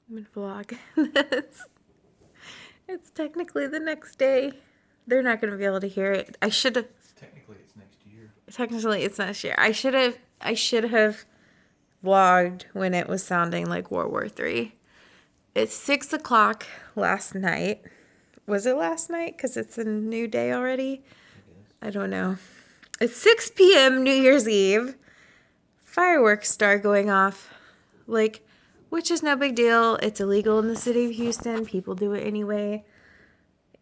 I'm gonna vlog this. It's technically the next day. They're not gonna be able to hear it. I should have. Technically, it's next year. Technically, it's next year. I should have. I should have vlogged when it was sounding like World War III. It's 6 o'clock last night. Was it last night? Because it's a new day already. I guess. I don't know. It's 6 p.m. New Year's Eve. Fireworks start going off. Like, which is no big deal. It's illegal in the city of Houston. People do it anyway.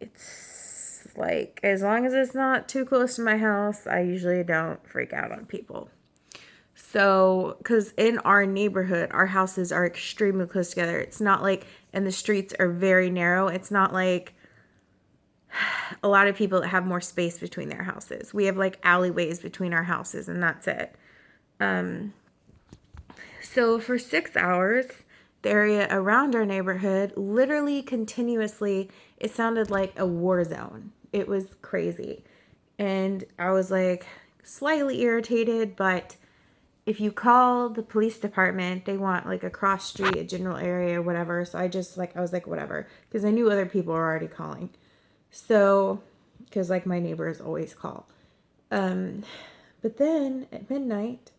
It's like, as long as it's not too close to my house, I usually don't freak out on people. So, because in our neighborhood, our houses are extremely close together. It's not like, and the streets are very narrow. It's not like a lot of people that have more space between their houses. We have like alleyways between our houses, and that's it. So for 6 hours, the area around our neighborhood, literally continuously, it sounded like a war zone. It was crazy. And I was like slightly irritated, but if you call the police department, they want like a cross street, a general area, or whatever. So I was like, whatever. Because I knew other people were already calling. So, because like my neighbors always call. But then at midnight,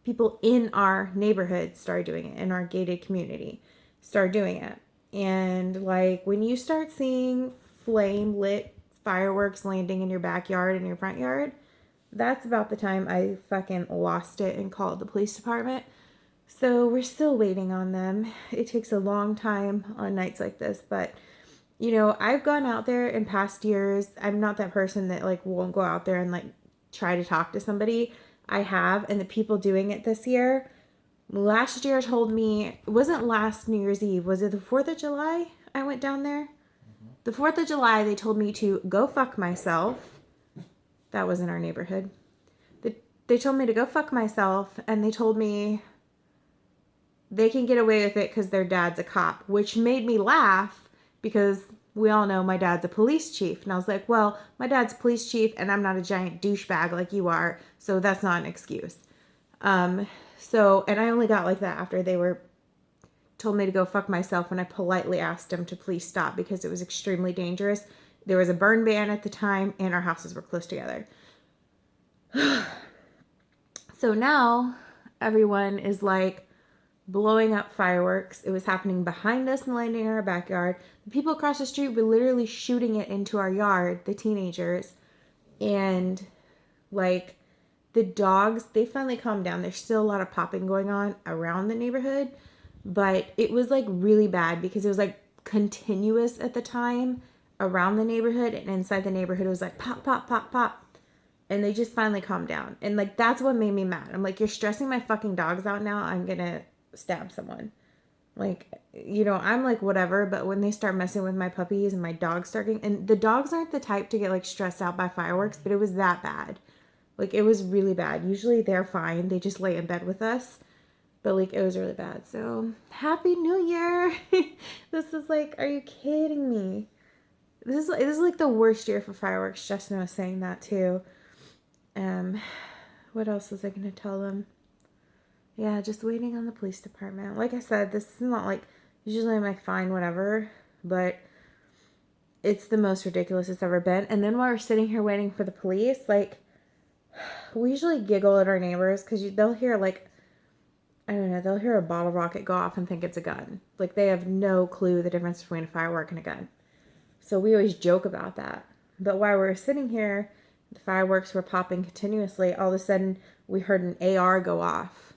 people in our neighborhood started doing it, in our gated community started doing it. And like when you start seeing flame lit fireworks landing in your backyard and your front yard, that's about the time I fucking lost it and called the police department. So we're still waiting on them. It takes a long time on nights like this, but you know, I've gone out there in past years. I'm not that person that like won't go out there and like try to talk to somebody. I have, and the people doing it this year, last year told me, it wasn't last New Year's Eve, was it the 4th of July? I went down there. The 4th of July, they told me to go fuck myself. That was in our neighborhood. They told me to go fuck myself, and they told me they can get away with it because their dad's a cop, which made me laugh because we all know my dad's a police chief. And I was like, well, my dad's a police chief and I'm not a giant douchebag like you are, so that's not an excuse. And I only got like that after they were told me to go fuck myself when I politely asked them to please stop because it was extremely dangerous. There was a burn ban at the time and our houses were close together. So now everyone is like blowing up fireworks. It was happening behind us and landing in our backyard. The people across the street were literally shooting it into our yard, the teenagers. And like the dogs, they finally calmed down. There's still a lot of popping going on around the neighborhood, but it was like really bad because it was like continuous at the time around the neighborhood, and inside the neighborhood it was like pop, pop, pop, pop. And they just finally calmed down. And like that's what made me mad. I'm like, you're stressing my fucking dogs out now. I'm gonna stab someone. Like, you know, I'm like whatever, but when they start messing with my puppies and my dogs start getting, and the dogs aren't the type to get like stressed out by fireworks, but it was that bad. Like it was really bad. Usually they're fine. They just lay in bed with us. But like it was really bad. So happy New Year. This is like, are you kidding me? This is like the worst year for fireworks. Justin was saying that too. Um, what else was I gonna tell them? Yeah, just waiting on the police department. Like I said, this is not like usually I'm like fine, whatever, but it's the most ridiculous it's ever been. And then while we're sitting here waiting for the police, like we usually giggle at our neighbors because they'll hear like I don't know, they'll hear a bottle rocket go off and think it's a gun. Like they have no clue the difference between a firework and a gun. So we always joke about that. But while we were sitting here, the fireworks were popping continuously. All of a sudden, we heard an AR go off.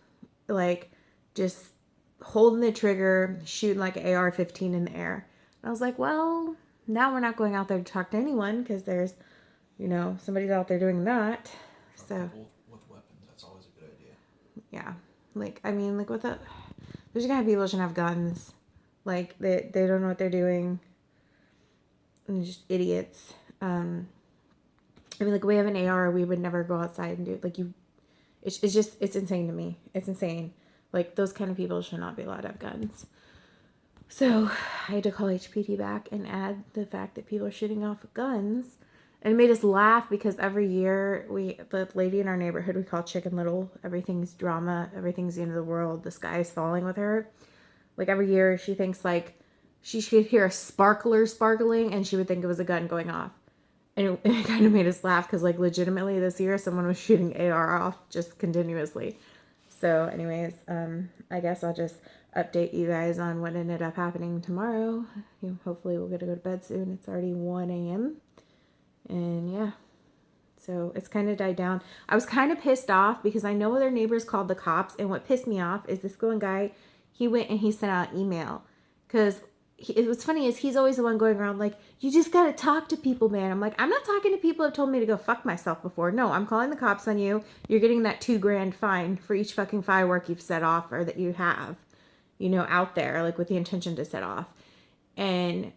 Like, just holding the trigger, shooting like an AR-15 in the air. And I was like, well, now we're not going out there to talk to anyone because there's, you know, somebody's out there doing that. So, People with weapons, that's always a good idea. yeah. Like, I mean, like, what the... There's gonna have people that shouldn't have guns. Like, they don't know what they're doing. And just idiots. I mean, like, we have an AR, we would never go outside and do it. Like, it's just, it's insane to me. It's insane. Like, those kind of people should not be allowed to have guns. So, I had to call HPD back and add the fact that people are shooting off guns. And it made us laugh because every year, the lady in our neighborhood we call Chicken Little, everything's drama, everything's the end of the world, the sky is falling with her. Like every year she thinks like she should hear a sparkler sparkling and she would think it was a gun going off. And it kind of made us laugh because like legitimately this year someone was shooting AR off just continuously. So anyways, I guess I'll just update you guys on what ended up happening tomorrow. Hopefully we'll get to go to bed soon. It's already 1 a.m. And yeah, so it's kind of died down. I was kind of pissed off because I know their neighbors called the cops. And what pissed me off is this one guy, he went and he sent out an email. Because what's funny is he's always the one going around like, you just got to talk to people, man. I'm like, I'm not talking to people who have told me to go fuck myself before. No, I'm calling the cops on you. You're getting that $2,000 fine for each fucking firework you've set off or that you have, out there, like with the intention to set off. And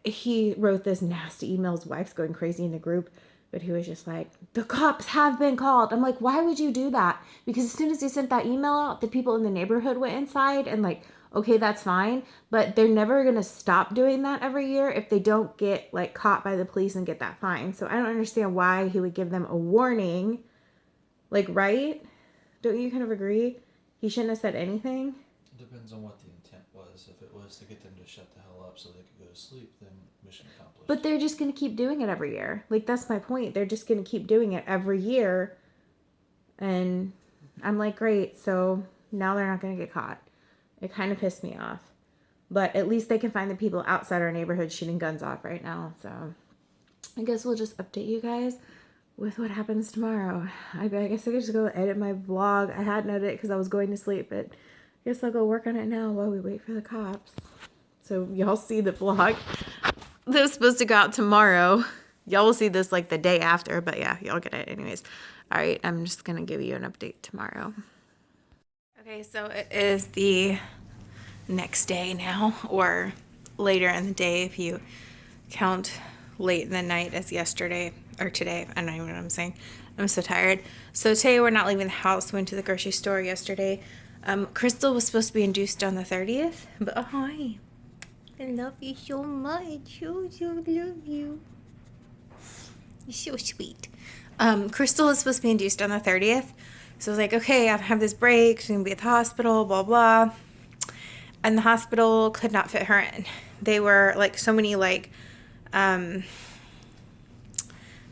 he wrote this nasty email. His wife's going crazy in the group, but he was just like, the cops have been called. I'm like, why would you do that? Because as soon as he sent that email out, the people in the neighborhood went inside and like, okay, that's fine, but they're never going to stop doing that every year if they don't get like caught by the police and get that fine. So I don't understand why he would give them a warning. Like, right? Don't you kind of agree? He shouldn't have said anything. Depends on what the intent was. If it was to get them to shut the hell up so they could go to sleep, then mission accomplished. But they're just going to keep doing it every year. Like, that's my point. They're just going to keep doing it every year. And I'm like, great. So now they're not going to get caught. It kind of pissed me off. But at least they can find the people outside our neighborhood shooting guns off right now. So I guess we'll just update you guys with what happens tomorrow. I guess I could just go edit my vlog. I hadn't edited it because I was going to sleep, but I guess I'll go work on it now while we wait for the cops. So y'all see the vlog. This was supposed to go out tomorrow. Y'all will see this like the day after, but yeah, y'all get it anyways. All right, I'm just going to give you an update tomorrow. Okay, so it is the next day now, or later in the day if you count late in the night as yesterday or today. I don't even know what I'm saying. I'm so tired. So today we're not leaving the house. We went to the grocery store yesterday. Crystal was supposed to be induced on the 30th, but hi. I love you so much. So love you. You're so sweet. Crystal was supposed to be induced on the 30th. So I was like, okay, I have this break. She's going to be at the hospital, blah, blah. And the hospital could not fit her in. They were like so many like,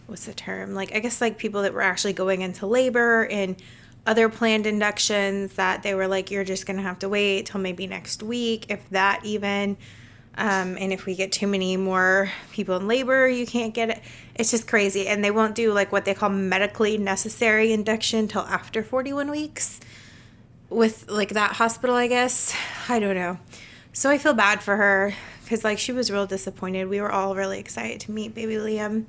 what's the term? Like, I guess like people that were actually going into labor and other planned inductions that they were like, you're just going to have to wait till maybe next week, if that even. And if we get too many more people in labor, you can't get it. It's just crazy. And they won't do like what they call medically necessary induction till after 41 weeks with like that hospital, I guess. I don't know. So I feel bad for her because like she was real disappointed. We were all really excited to meet baby Liam.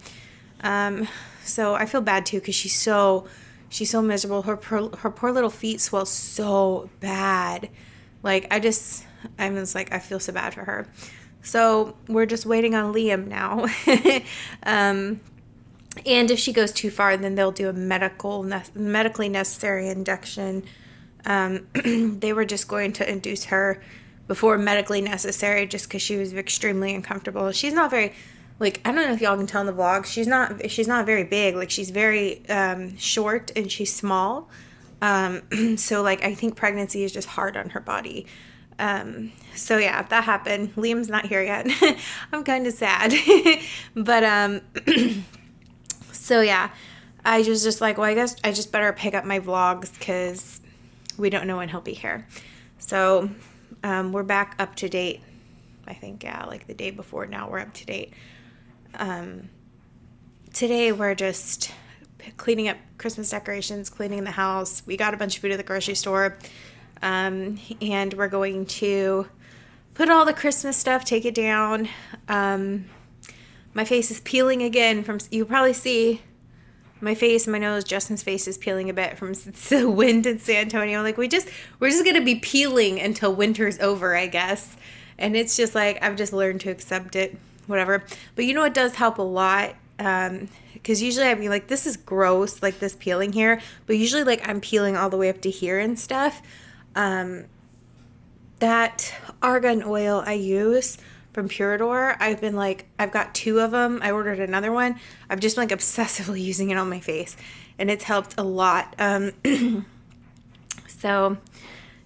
So I feel bad too because she's so miserable. Her poor little feet swell so bad. Like I was like, I feel so bad for her. So we're just waiting on Liam now. And if she goes too far, then they'll do a medically necessary induction. They were just going to induce her before medically necessary just because she was extremely uncomfortable. She's not very, like, I don't know if y'all can tell in the vlog, she's not very big. Like, she's very short and she's small. So, like, I think pregnancy is just hard on her body. So yeah, that happened. Liam's not here yet. I'm kind of sad. But, so yeah, I was just like, well, I guess I just better pick up my vlogs because we don't know when he'll be here. So, we're back up to date. I think, yeah, like the day before now we're up to date. Today we're just cleaning up Christmas decorations, cleaning the house. We got a bunch of food at the grocery store. And we're going to put all the Christmas stuff, take it down. My face is peeling again you probably see my face, my nose, Justin's face is peeling a bit from the wind in San Antonio. Like we're just going to be peeling until winter's over, I guess. And it's just like, I've just learned to accept it, whatever. But you know, it does help a lot. Because usually I'd be like, this is gross, like this peeling here. But usually like I'm peeling all the way up to here and stuff. That argan oil I use from Purador, I've got 2 of them. I ordered another one. I've just been like obsessively using it on my face and it's helped a lot. So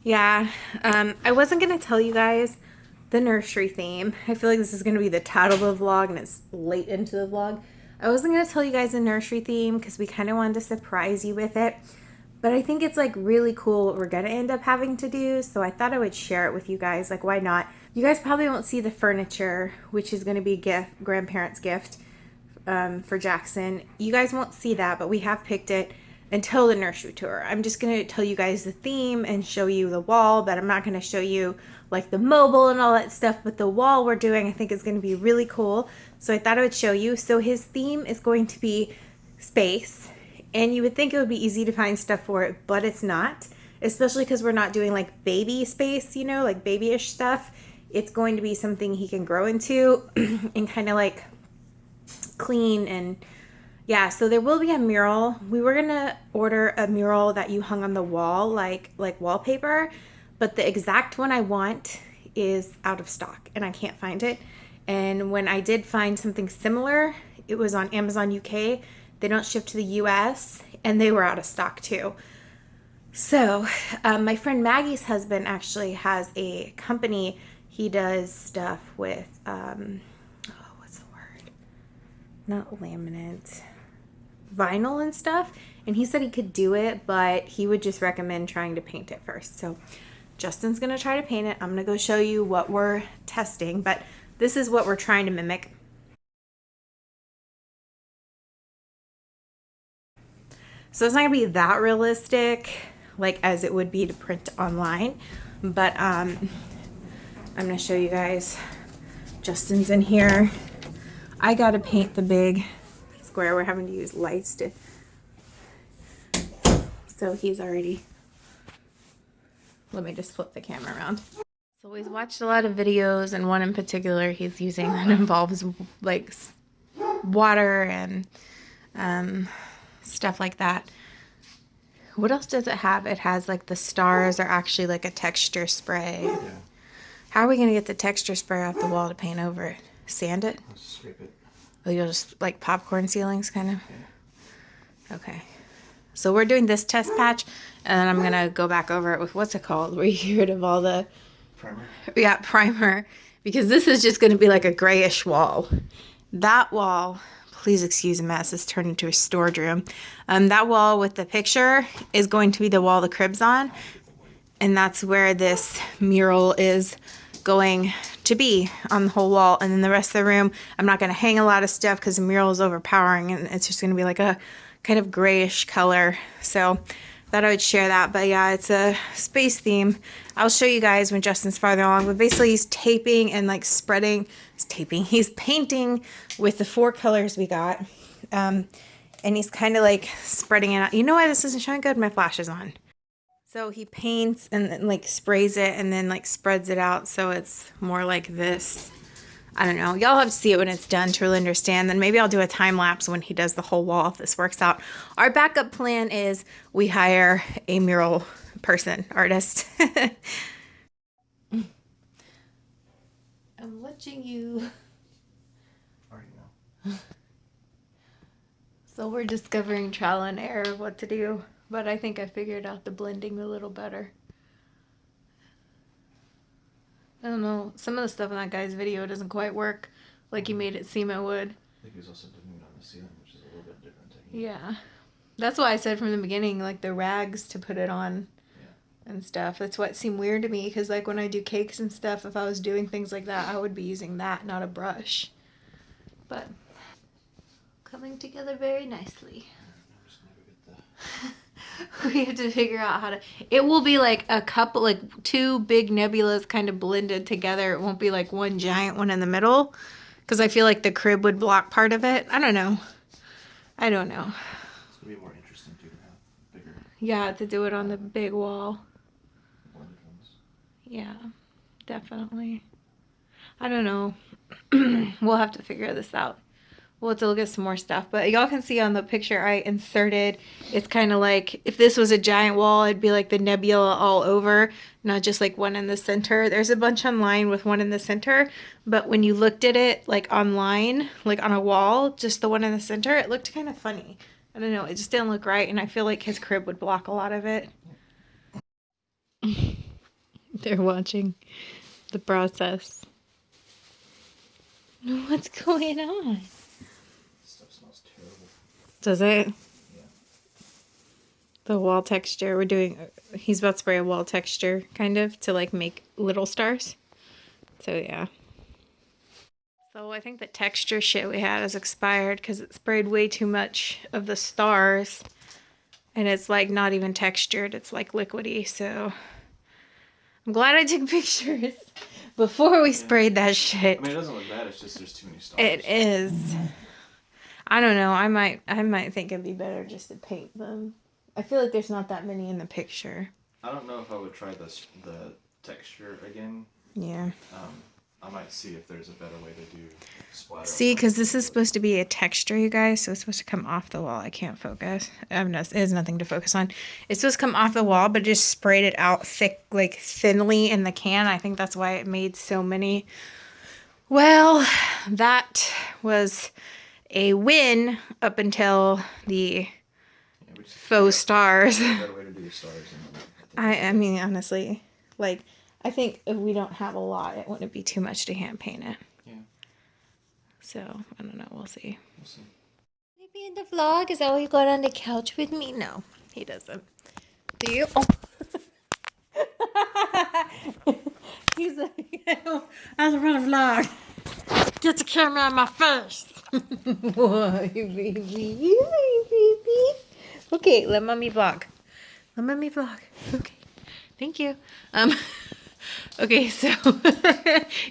Yeah, I wasn't gonna tell you guys the nursery theme. I feel like this is gonna be the title of the vlog and it's late into the vlog. I wasn't gonna tell you guys the nursery theme because we kind of wanted to surprise you with it. But I think it's like really cool what we're gonna end up having to do. So I thought I would share it with you guys. Like, why not? You guys probably won't see the furniture, which is gonna be grandparents' gift for Jackson. You guys won't see that, but we have picked it until the nursery tour. I'm just going to tell you guys the theme and show you the wall, but I'm not going to show you like the mobile and all that stuff. But the wall we're doing, I think, is going to be really cool. So I thought I would show you. So his theme is going to be space. And you would think it would be easy to find stuff for it, but it's not. Especially because we're not doing like baby space, you know, like babyish stuff. It's going to be something he can grow into and kind of like clean. And yeah, so there will be a mural. We were gonna order a mural that you hung on the wall, like wallpaper, but the exact one I want is out of stock and I can't find it. And when I did find something similar, it was on Amazon UK. They don't ship to the US and they were out of stock too. So my friend Maggie's husband actually has a company. He does stuff with what's the word, not laminate, vinyl and stuff. And he said he could do it, but he would just recommend trying to paint it first. So Justin's gonna try to paint it. I'm gonna go show you what we're testing, but this is what we're trying to mimic. So it's not gonna be that realistic, like as it would be to print online, but I'm gonna show you guys. Justin's in here. I gotta paint the big square. We're having to use lights to, so he's already, let me just flip the camera around. So he's watched a lot of videos, and one in particular he's using that involves like water and stuff like that. What else does it have? It has like the stars are actually like a texture spray. Yeah. How are we gonna get the texture spray off the wall to paint over it? Sand it? Let's scrape it. Oh, you'll just like popcorn ceilings kind of? Yeah. Okay. So we're doing this test patch, and then I'm gonna go back over it with what's it called? Where you get rid of all the Primer. yeah, primer, because this is just gonna be like a grayish wall. That wall, please excuse the mess, it's turned into a storage room. That wall with the picture is going to be the wall the crib's on, and that's where this mural is going to be, on the whole wall. And then the rest of the room, I'm not going to hang a lot of stuff because the mural is overpowering, and it's just going to be like a kind of grayish color. So thought I would share that. But yeah, it's a space theme. I'll show you guys when Justin's farther along. But basically he's taping and like spreading, he's painting with the 4 colors we got. And he's kind of like spreading it out. You know why this isn't showing good? My flash is on. So he paints and then like sprays it and then like spreads it out so it's more like this. I don't know. Y'all have to see it when it's done to really understand. Then maybe I'll do a time lapse when he does the whole wall if this works out. Our backup plan is we hire a mural person, artist. I'm watching you. Already know. So we're discovering trial and error of what to do. But I think I figured out the blending a little better. I don't know. Some of the stuff in that guy's video doesn't quite work like he made it seem it would. I think he was also doing it on the ceiling, which is a little bit different technique. Yeah. That's why I said from the beginning, like the rags to put it on and stuff. That's what seemed weird to me, because like when I do cakes and stuff, if I was doing things like that, I would be using that, not a brush. But coming together very nicely. I'm just gonna go get the... We have to figure out how to, it will be like a couple, like 2 big nebulas kind of blended together. It won't be like one giant one in the middle, because I feel like the crib would block part of it. I don't know. It's gonna be more interesting too to have bigger Yeah, to do it on the big wall. blended ones. Yeah, definitely. I don't know. We'll have to figure this out. We'll have to look at some more stuff. But y'all can see on the picture I inserted, it's kind of like, if this was a giant wall, it'd be like the nebula all over, not just like one in the center. There's a bunch online with one in the center, but when you looked at it like online, like on a wall, just the one in the center, it looked kind of funny. I don't know, it just didn't look right, and I feel like his crib would block a lot of it. They're watching the process. What's going on? This stuff smells terrible. Does it? Yeah. The wall texture. We're doing, he's about to spray a wall texture, kind of, to like make little stars. So yeah. So I think the texture shit we had has expired because it sprayed way too much of the stars. And it's like not even textured. It's like liquidy. So I'm glad I took pictures before we sprayed that shit. I mean, it doesn't look bad. It's just there's too many stars. It is. I don't know. I might think it'd be better just to paint them. I feel like there's not that many in the picture. I don't know if I would try the texture again. Yeah. I might see if there's a better way to do splatter. See, because this is supposed to be a texture, you guys, so it's supposed to come off the wall. I can't focus. It has nothing to focus on. It's supposed to come off the wall, but just sprayed it out thick, like thinly in the can. I think that's why it made so many. Well, that was a win up until the faux stars. A better way to do the stars. I mean, honestly, like, I think if we don't have a lot, it wouldn't be too much to hand paint it. Yeah. So, I don't know. We'll see. We'll see. Maybe in the vlog? Is that why you got on the couch with me? No, he doesn't. Do you? Oh. He's like, I was running a vlog. Get the camera on my face. Why, baby? Why, baby? Okay, let mommy vlog. Let mommy vlog. Okay. Thank you. Okay, so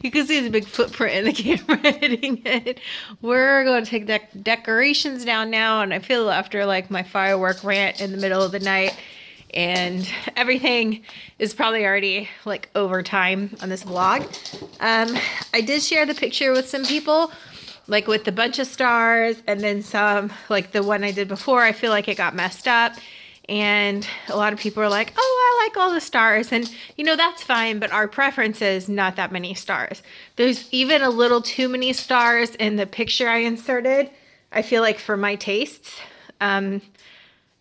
you can see the big footprint in the camera hitting it. We're going to take decorations down now, and I feel after like my firework rant in the middle of the night, and everything is probably already like overtime on this vlog. I did share the picture with some people, like with the bunch of stars, and then some, like the one I did before, I feel like it got messed up. And a lot of people are like, oh, I like all the stars. And, you know, that's fine. But our preference is not that many stars. There's even a little too many stars in the picture I inserted, I feel like, for my tastes. But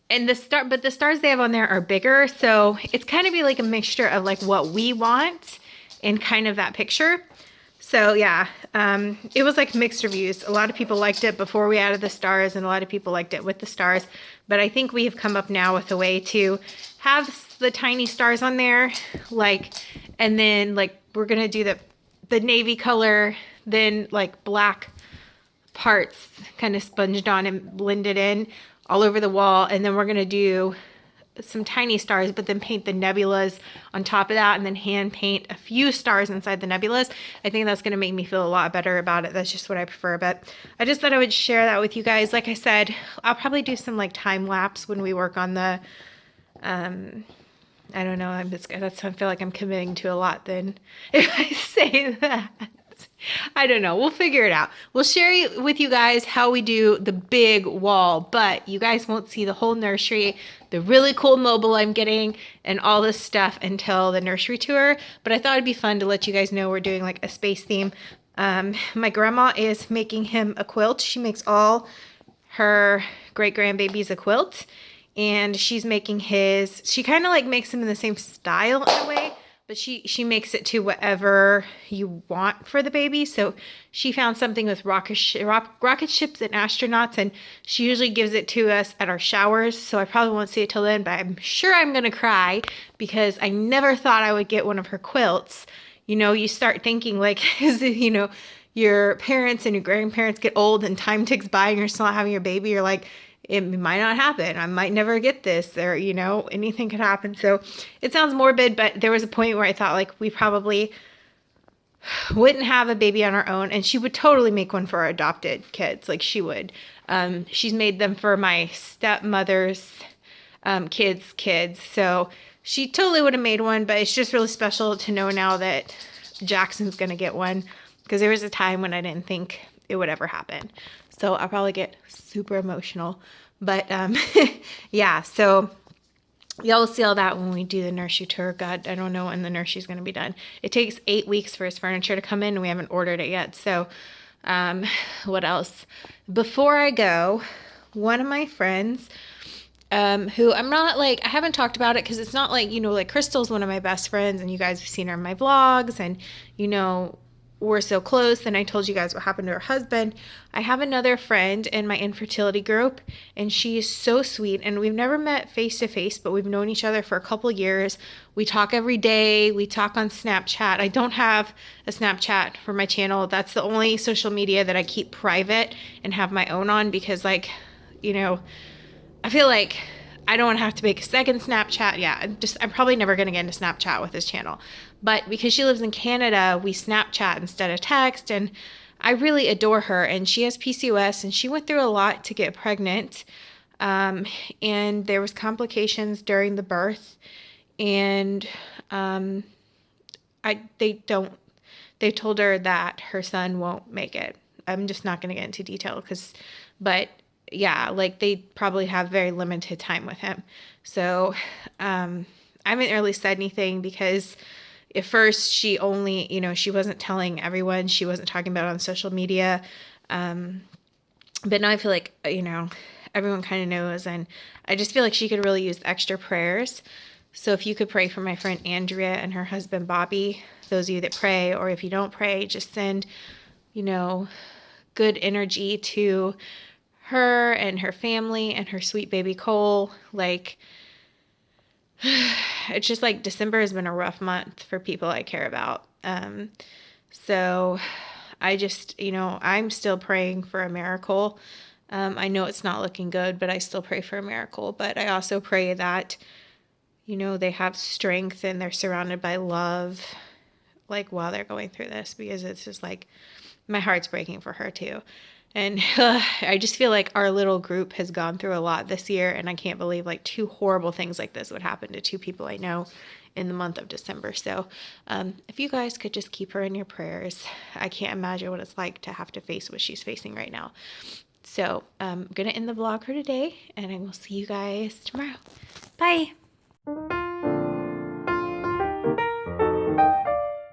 the stars they have on there are bigger. So it's kind of be like a mixture of like what we want in kind of that picture. So yeah, it was like mixed reviews. A lot of people liked it before we added the stars, and a lot of people liked it with the stars. But I think we have come up now with a way to have the tiny stars on there, like, and then like we're gonna do the navy color, then like black parts kind of sponged on and blended in all over the wall, and then we're gonna do some tiny stars, but then paint the nebulas on top of that, and then hand paint a few stars inside the nebulas. I think that's going to make me feel a lot better about it. That's just what I prefer. But I just thought I would share that with you guys. Like I said, I'll probably do some like time lapse when we work on the I don't know, I feel like I'm committing to a lot then if I say that. I don't know. We'll figure it out. We'll share with you guys how we do the big wall, but you guys won't see the whole nursery, the really cool mobile I'm getting, and all this stuff until the nursery tour. But I thought it'd be fun to let you guys know we're doing like a space theme. My grandma is making him a quilt. She makes all her great-grandbabies a quilt, and she's making his, she kind of like makes him in the same style in a way, but she makes it to whatever you want for the baby. So she found something with rocket ships and astronauts, and she usually gives it to us at our showers. So I probably won't see it till then, but I'm sure I'm going to cry because I never thought I would get one of her quilts. You know, you start thinking like, you know, your parents and your grandparents get old and time ticks by and you're still not having your baby. You're like, it might not happen. I might never get this, or, you know, anything could happen. So it sounds morbid, but there was a point where I thought like we probably wouldn't have a baby on our own, and she would totally make one for our adopted kids. Like she would. She's made them for my stepmother's kids. So she totally would have made one, but it's just really special to know now that Jackson's going to get one, because there was a time when I didn't think it would ever happen. So I'll probably get super emotional. But yeah, so y'all will see all that when we do the nursery tour. God, I don't know when the nursery's going to be done. It takes 8 weeks for his furniture to come in, and we haven't ordered it yet. So what else? Before I go, one of my friends who I'm not like, I haven't talked about it because it's not like, like Crystal's one of my best friends and you guys have seen her in my vlogs and, we're so close. And I told you guys what happened to her husband. I have another friend in my infertility group and she is so sweet. And we've never met face to face, but we've known each other for a couple years. We talk every day. We talk on Snapchat. I don't have a Snapchat for my channel. That's the only social media that I keep private and have my own on because, like, I feel like I don't want to have to make a second Snapchat. Yeah, I'm probably never going to get into Snapchat with this channel. But because she lives in Canada, we Snapchat instead of text. And I really adore her. And she has PCOS and she went through a lot to get pregnant. And there was complications during the birth. And they told her that her son won't make it. I'm just not going to get into detail but yeah, like they probably have very limited time with him. So I haven't really said anything because at first she only, she wasn't telling everyone. She wasn't talking about it on social media. But now I feel like, everyone kind of knows. And I just feel like she could really use extra prayers. So if you could pray for my friend Andrea and her husband Bobby, those of you that pray, or if you don't pray, just send, good energy to her and her family and her sweet baby Cole. Like, it's just like December has been a rough month for people I care about. So I just, I'm still praying for a miracle. I know it's not looking good, but I still pray for a miracle. But I also pray that, they have strength and they're surrounded by love, like while they're going through this, because it's just like my heart's breaking for her too. And I just feel like our little group has gone through a lot this year, and I can't believe like two horrible things like this would happen to two people I know in the month of December. So if you guys could just keep her in your prayers, I can't imagine what it's like to have to face what she's facing right now. So I'm going to end the vlog for today, and I will see you guys tomorrow. Bye.